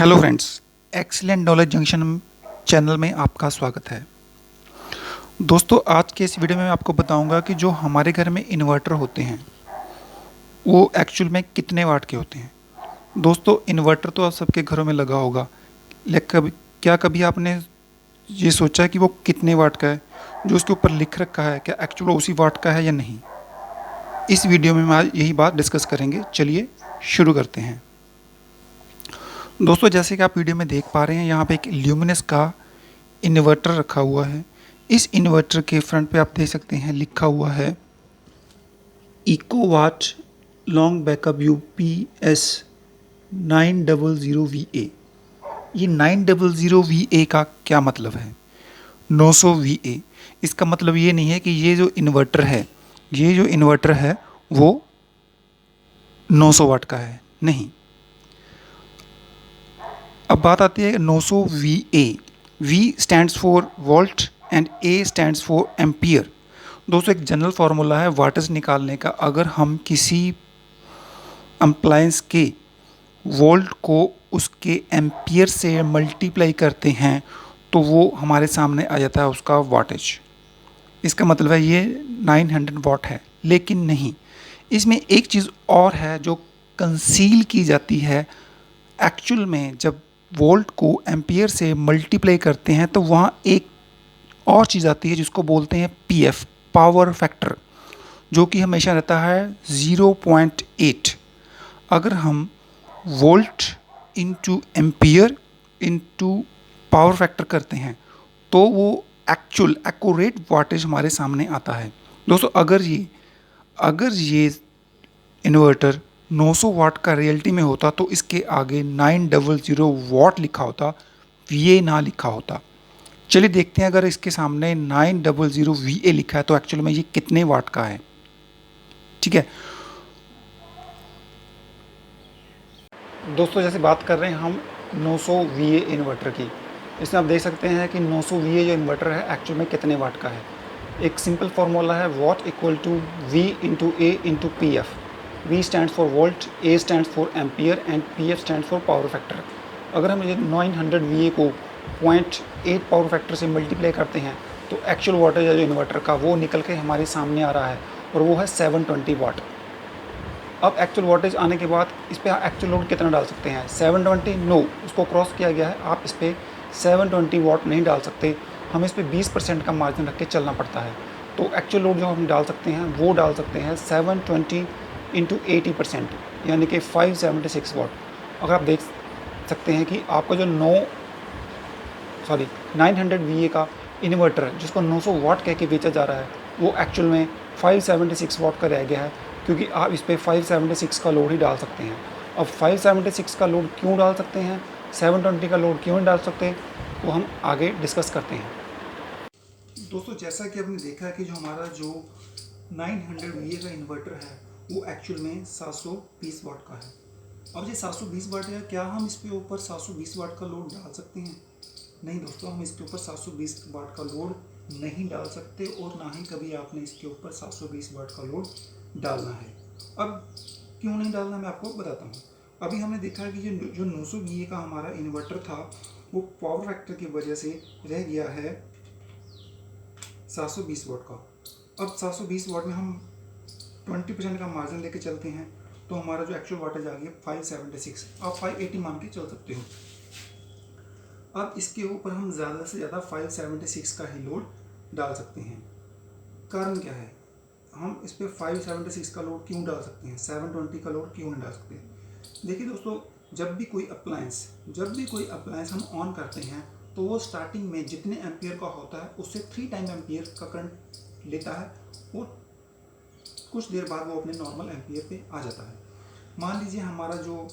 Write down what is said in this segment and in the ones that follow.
Hello friends, excellent knowledge junction channel में आपका स्वागत है। दोस्तों, आज के इस वीडियो में मैं आपको बताऊंगा कि जो हमारे घर में इन्वर्टर होते हैं वो एक्चुअल में कितने वाट के होते हैं। दोस्तों, इन्वर्टर तो आप सबके घरों में लगा होगा, लेकिन क्या कभी आपने ये सोचा है कि वो कितने वाट का है? जो उसके ऊपर लिख रखा है क्या एक्चुअल उसी वाट का है या नहीं? इस वीडियो में हम आज यही बात डिस्कस करेंगे। चलिए शुरू करते हैं। दोस्तों, जैसे कि आप वीडियो में देख पा रहे हैं, यहाँ पे एक ल्यूमिनस का इन्वर्टर रखा हुआ है। इस इन्वर्टर के फ्रंट पे आप देख सकते हैं लिखा हुआ है इकोवाट लॉन्ग बैकअप यूपीएस 900 VA। ये 900 VA का क्या मतलब है? 900 VA, इसका मतलब ये नहीं है कि ये जो इन्वर्टर है वो 900 वाट का है, नहीं। अब बात आती है 900 VA। V stands for volt and A stands for ampere. दोस्तों, एक जनरल फार्मूला है वाटेज निकालने का। अगर हम किसी अप्लायंस के वोल्ट को उसके एम्पियर से मल्टीप्लाई करते हैं तो वो हमारे सामने आ जाता है उसका वाटेज। इसका मतलब है ये 900 वाट है, लेकिन नहीं। इसमें एक चीज़ और है जो कंसील की जाती है। एक्चुअल में जब वोल्ट को एम्पियर से मल्टीप्लाई करते हैं तो वहाँ एक और चीज़ आती है जिसको बोलते हैं पीएफ, पावर फैक्टर, जो कि हमेशा रहता है 0.8। अगर हम volt into ampere into power factor करते हैं तो वो एक्चुअल एक्यूरेट वाटेज हमारे सामने आता है। दोस्तों, अगर ये इन्वर्टर 900 वाट का रियलिटी में होता तो इसके आगे 900 वाट लिखा होता, वीए ना लिखा होता। चलिए देखते हैं, अगर इसके सामने 900 VA लिखा है तो एक्चुअल में ये कितने वाट का है। ठीक है दोस्तों, जैसे बात कर रहे हैं हम 900 VA इन्वर्टर की, इसमें आप देख सकते हैं कि 900 VA जो इन्वर्टर है एक्चुअल में कितने वाट का है। एक सिंपल फार्मूला है watt equal to V into A into P F. V stand for volt, A stand for ampere and P F stand for power factor. अगर हम ये 900 VA को 0.8 पावर फैक्टर से मल्टीप्लाई करते हैं तो एक्चुअल वाटेज है जो इन्वर्टर का वो निकल के हमारे सामने आ रहा है, और वो है 720 वाट। अब एक्चुअल वोल्टेज आने के बाद इस पर एक्चुअल लोड कितना डाल सकते हैं? 720 नो, उसको क्रॉस किया गया है। आप इस पर 720 वाट नहीं डाल सकते, हमें इस पर 20% का मार्जिन रख के चलना पड़ता है। तो एक्चुअल लोड जो हम डाल सकते हैं वो डाल सकते हैं 720 इंटू 80%, यानी कि 576 वाट। अगर आप देख सकते हैं कि आपका जो 900 VA का इन्वर्टर जिसको 900 वाट कह के बेचा जा रहा है वो एक्चुअल में 576 वाट का रह गया है, क्योंकि आप इस पर 576 का लोड ही डाल सकते हैं। अब 576 का लोड क्यों डाल सकते हैं, 720 का लोड क्यों नहीं डाल सकते, वो हम आगे डिस्कस करते हैं। दोस्तों, जैसा कि आपने देखा कि जो हमारा जो 900 VA का इन्वर्टर है वो एक्चुअल में 720 वाट का है। अब ये 720 वाट है, क्या हम इस पे ऊपर 720 वाट का लोड डाल सकते हैं? नहीं दोस्तों, हम इसके ऊपर 720 वाट का लोड नहीं डाल सकते, और ना ही कभी आपने इसके ऊपर 720 वाट का लोड डालना है। अब क्यों नहीं डालना मैं आपको बताता हूँ। अभी हमने देखा है कि जो 900 VA का हमारा इन्वर्टर था वो पावर फैक्टर की वजह से रह गया है 720 वाट का। अब 720 वाट में हम 20% का मार्जिन लेके चलते हैं तो हमारा जो एक्चुअल वाटेज आ गया 576। आप 580 मान के चल सकते हो। अब इसके ऊपर हम ज़्यादा से ज़्यादा 576 का ही लोड डाल सकते हैं। कारण क्या है, हम इस पर 576 का लोड क्यों डाल सकते हैं, 720 का लोड क्यों नहीं डाल सकते? देखिए दोस्तों, जब भी कोई अप्लायंस हम ऑन करते हैं तो वो स्टार्टिंग में जितने एम्पियर का होता है उससे 3 टाइम एम्पियर का करंट लेता है, और कुछ देर बाद वो अपने नॉर्मल एम्पियर पे आ जाता है। मान लीजिए हमारा जो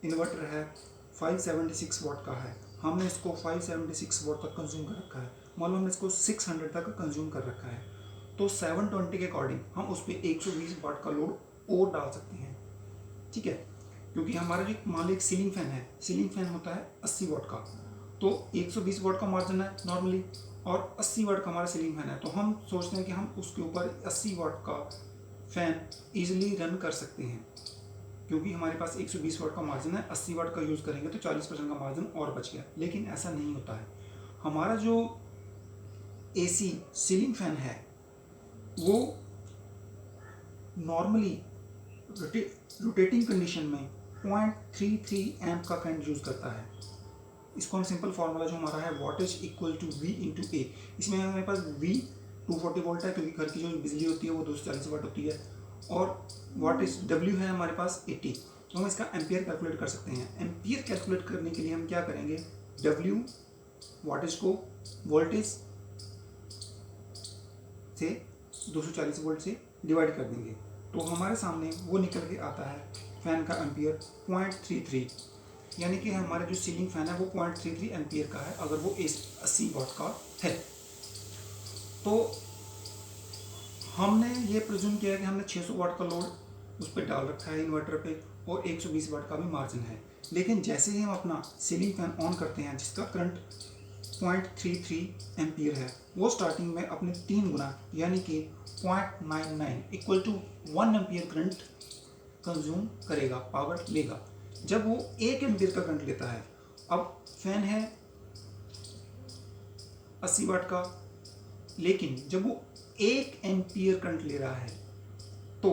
इन्वर्टर है 576 वाट का है, हमने इसको 576 वाट तक कंज्यूम कर रखा है, मान लो हमने इसको 600 तक कंज्यूम कर रखा है, तो 720 के अकॉर्डिंग हम उस पर 120 वाट का लोड और डाल सकते हैं। ठीक है, क्योंकि हमारा जो मान लो एक सीलिंग फैन है, सीलिंग फैन होता है 80 वाट का, तो 120 वाट का मार्जिन है नॉर्मली, और 80 वाट का हमारा सीलिंग फैन है, तो हम सोचते हैं कि हम उसके ऊपर 80 वाट का फैन ईजिली रन कर सकते हैं, क्योंकि हमारे पास 120 वाट का मार्जिन है, 80 वाट का यूज़ करेंगे तो 40% का मार्जिन और बच गया। लेकिन ऐसा नहीं होता है। हमारा जो एसी सीलिंग फैन है वो नॉर्मली रोटेटिंग कंडीशन में 0.33 एम्प का करंट यूज़ करता है। इसको हम सिंपल फार्मूला जो हमारा है wattage equal to V into A, इसमें हमारे पास वी 240 वोल्ट है क्योंकि घर की जो बिजली होती है वो 240 वाट होती है, और वॉटेज डब्ल्यू है हमारे पास 80, तो हम इसका एम्पियर कैलकुलेट कर सकते हैं। एम्पियर कैलकुलेट करने के लिए हम क्या करेंगे, डब्ल्यू वॉटेज को वोल्टेज से 240 वोल्ट से डिवाइड कर देंगे, तो हमारे सामने वो निकल के आता है फैन का एम्पियर 0.33, यानी कि हमारा जो सीलिंग फैन है वो 0.33 एम्पियर का है अगर वो 80 वाट का है। तो हमने ये प्रिज्यूम किया है कि हमने 600 वाट का लोड उस पर डाल रखा है इन्वर्टर पे और 120 वाट का भी मार्जिन है। लेकिन जैसे ही हम अपना सीलिंग फैन ऑन करते हैं जिसका करंट 0.33 एम्पियर है, वो स्टार्टिंग में अपने 3 गुना यानी कि 0.99 equal to 1 ampere current consume करेगा, पावर लेगा। जब वो 1 एम्पियर का करंट लेता है, अब फैन है 80 वाट का, लेकिन जब वो 1 एम्पियर करंट ले रहा है तो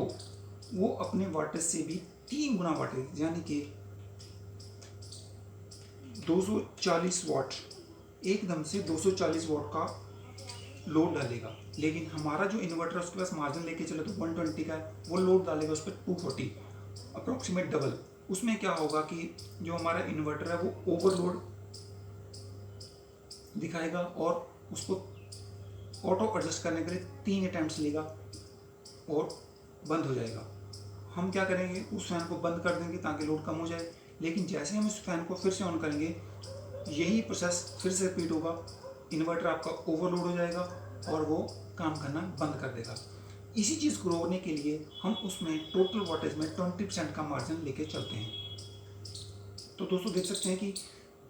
वो अपने वाटेज से भी 3 गुना वाटेज यानी कि 240 वाट, एकदम से 240 वाट का लोड डालेगा। लेकिन हमारा जो इन्वर्टर उसके पास मार्जिन लेके चले तो 120 का है, वो लोड डालेगा उस पर 240, अप्रोक्सीमेट डबल। उसमें क्या होगा कि जो हमारा इन्वर्टर है वो ओवरलोड दिखाएगा और उसको ऑटो एडजस्ट करने के लिए 3 अटैम्प्ट्स लेगा और बंद हो जाएगा। हम क्या करेंगे, उस फैन को बंद कर देंगे ताकि लोड कम हो जाए। लेकिन जैसे हम इस फैन को फिर से ऑन करेंगे, यही प्रोसेस फिर से रिपीट होगा, इन्वर्टर आपका ओवरलोड हो जाएगा और वो काम करना बंद कर देगा। इसी चीज़ को रोकने के लिए हम उसमें टोटल वोल्टेज में 20% का मार्जिन लेके चलते हैं। तो दोस्तों देख सकते हैं कि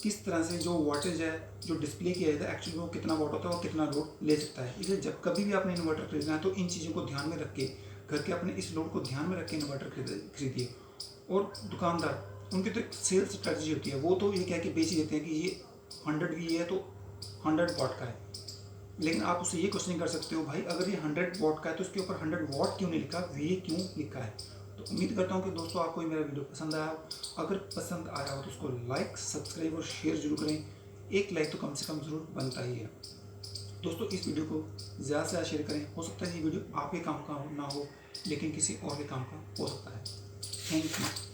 किस तरह से जो वोल्टेज है जो डिस्प्ले किया जाता है एक्चुअली वो कितना वोट होता है और कितना लोड ले सकता है। इसलिए जब कभी भी आपने इन्वर्टर खरीदना है तो इन चीज़ों को ध्यान में रख के, घर के अपने इस लोड को ध्यान में रख के इन्वर्टर खरीदिए। और दुकानदार उनकी तो एक सेल्स स्ट्रैटेजी होती है, वो तो ये कह के बेच ही देते हैं कि ये 100 वी है तो 100 वाट का है। लेकिन आप उससे ये क्वेश्चन कर सकते हो, भाई अगर ये 100 वाट का है तो उसके ऊपर 100 वाट क्यों नहीं लिखा, वी क्यों लिखा है। तो उम्मीद करता हूँ कि दोस्तों आपको मेरा वीडियो पसंद आया हो। अगर पसंद आया हो तो उसको लाइक, सब्सक्राइब और शेयर जरूर करें। एक लाइक तो कम से कम ज़रूर बनता ही है। दोस्तों इस वीडियो को ज़्यादा से ज़्यादा शेयर करें। हो सकता है ये वीडियो आपके काम का ना हो लेकिन किसी और के काम का हो सकता है। Thank you.